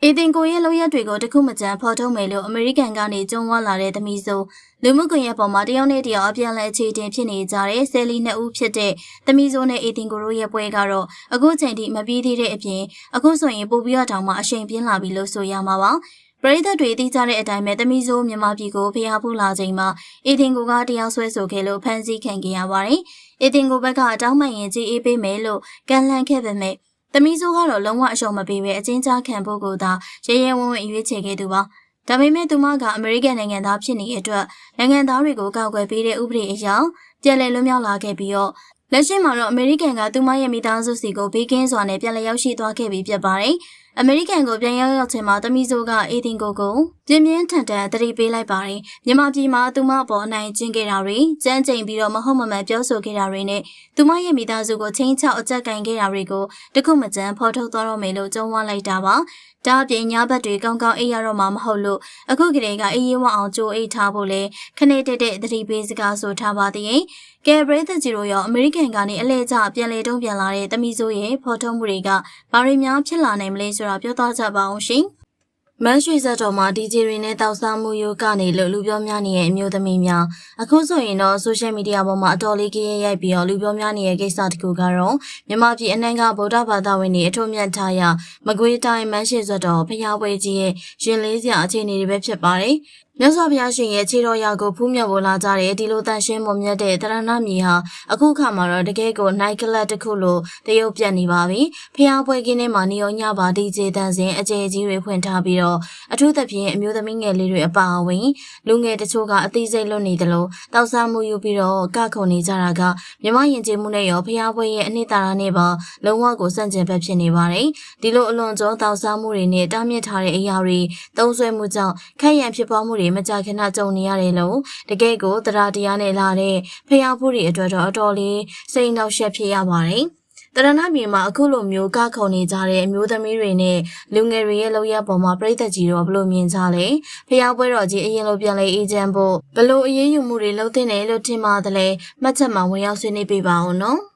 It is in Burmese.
အေတင်ကိုရဲ့လောက်ရက်တွေကိုတခုမကြမ်းဖော်ထုတ်မယ်လို့အမေရိကန်ကနေကြုံဝါလာတဲ့သမီးဆိုလူမှုကွန်ရက်ပေါ်မှာတယောက်နဲ့တယောက်အပြန်အလှန်အခြေတင်ဖြစ်နေကြတဲ့ဆယ်လီနှစ်ဦးဖြစ်တဲ့သမီးဆိုနဲ့အေတင်ကိုတို့ရဲ့ပွဲကတော့အခုချိန်ထိမပြီးသေးတဲ့အပြင်အခုဆိုရင်ပိုပြီးတော့တောင်မှအရှိန်ပြင်းလာပြီလို့ဆိုရမှာပါပရိသတ်တွေသိကြတဲ့အတိုင်းပဲသမီးဆိုမြန်မာပြည်ကိုဖျားဖူးလာချိန်မှာအေတင်ကိုကတရားစွဲဆိုခဲ့လို့ဖမ်းဆီးခံခဲ့ရပါတယ်အေတင်ကိုဘက်ကတောင်းပန်ရင်ကြည်အေးပေးမယ်လို့ကန့်လန့်ခဲ့ပေမဲ့သမီးဆိုးကတော့လုံးဝအရှုံးမပေးဘဲအချင်းချခံဖို့ကိုသာရဲရဲဝံ့ဝံ့ရွေးချယ်ခဲ့သူပါ။ဒါပေမဲ့သူမကအမေရိကန်နိုင်ငံသားဖြစ်နေတဲ့အတွက်နိုင်ငံသားတွေကိုကောက်ွယ်ပေးတဲ့ဥပဒေအရပြန်လည်လွတ်မြောက်လာခဲ့ပြီးတော့လက်ရှိမှာတော့အမေရိကန်ကသူမရဲ့မိသားစုစီကိုဘေးကင်းစွာနဲ့ပြန်လည်ရောက်ရှိသွားခဲ့ပြီးဖြစ်ပါတယ်။အမေရိကန်ကိုပြန်ရောက်ချိန်မှာသမီးဆိုးကအေတင်ကိုပြင်းပြင်းထန်ထန်တတိပေးလိုက်ပါတယ်။မြန်မာပြည်မှာသူမအပေါ်အနိုင်ကျင့်ခဲ့တာတွေကြမ်းကြိမ်ပြီးတော့မဟုတ်မမှန်ပြောဆိုခဲ့တာတွေနဲ့သူမရဲ့မိသားစုကိုချင်းချောက်အကြက်ကင်ခဲ့တာတွေကိုတခုမကြမ်းဖော်ထုတ်သွားတော့မယ်လို့ကြုံဝါလိုက်တာပါ။ဒါအပြင်ညဘက်တွေကောင်းကောင်းအိပ်ရတော့မှမဟုတ်လို့အခုကလေးကအေးအေးဝအောင်ကြိုးအိတ်ထားဖို့လဲခနေတက်တဲ့တတိပေးစကားဆိုထားပါသေး။ကဲဘရိသဂျီရိုရောအမေရိကန်ကနေအလဲကျပြန်လေတုံးပြန်လာတဲ့သမီးဆိုးရဲ့ဖော်ထုတ်မှုတွေကဘာတွေများဖြစ်လာနိုင်မလဲဆိုတာပြောသွားကြပါအောင်ရှင်။မန်းရွှေဆက်တော်မှာဒီဂျီတွေနဲ့တောက်စားမှုယိုကနေလို့လူပြောများနေတဲ့အမျိုးသမီးများအခုဆိုရင်တော့ဆိုရှယ်မီဒီယာပေါ်မှာအတော်လေးကြီးရိုက်ပြီးတော့လူပြောများနေတဲ့ကိစ္စတခုကတော့မြန်မာပြည်အနှံ့ကဗုဒ္ဓဘာသာဝင်တွေအထွတ်မြတ်ထားရမကွေးတိုင်းမန်းရွှေဆက်တော်ဖျားပွဲကြီးရဲ့ရင်လေးစရာအခြေအနေတွေပဲဖြစ်ပါတယ်။မြတ်စွာဘုရားရှင်ရဲ့ခြေတော်ရာကိုဖူးမြော်ပေါ်လာကြတဲ့ဒီလိုတန်ရှင်းမွန်မြတ်တဲ့တရဏမြေဟာအခုခါမှာတော့တကယ်ကိုနိုင်ကလတ်တစ်ခုလိုတရုပ်ပြတ်နေပါပြီ။ဖျားပွဲကင်းထဲမှာနေရောညပါဒီဂျေတန်စင်အကျယ်ကြီးတွေဖွင့်ထားပြီးတော့အထူးသဖြင့်အမျိုးသမီးငယ်လေးတွေအပါအဝင်လူငယ်တချို့ကအသိစိတ်လွတ်နေတယ်လို့တောက်စားမှုယူပြီးတော့ကခုန်နေကြတာကမြမယဉ်ကျေးမှုနဲ့ရောဖျားပွဲရဲ့အနှစ်သာရနဲ့ပါလုံးဝကိုစန့်ကျင်ဘက်ဖြစ်နေပါတယ်။ဒီလိုအလွန်ကျော်တောက်စားမှုတွေနဲ့တားမြစ်ထားတဲ့အရာတွေသုံးဆွဲမှုကြောင့်ခက်ရန်ဖြစ်ပွားမှုတွေမကြာခဏကြုံနေရတယ်လို့တကယ်ကိုတရားတရားနဲ့လာတဲ့ဖျားဖို့တွေအတွက်တော့အတော်လေးစိတ်နှောက်ယှက်ဖြစ်ရပါတယ်။တရဏပြည်မှာအခုလိုမျိုးကခုန်နေကြတဲ့အမျိုးသမီးတွေနဲ့လူငယ်တွေရဲ့လောက်ရပေါ်မှာပြည်သက်ကြီးတော့ဘလို့မြင်ကြလဲဖျားပွဲတော်ကြီးအရင်လိုပြန်လေအေးချမ်းဖို့ဘလို့အေးအေးယူမှုတွေလုပ်တဲ့နယ်လို့ထင်ပါတယ်မှတ်ချက်မှာဝင်ရောက်ဆွေးနွေးပေးပါဦးနော်။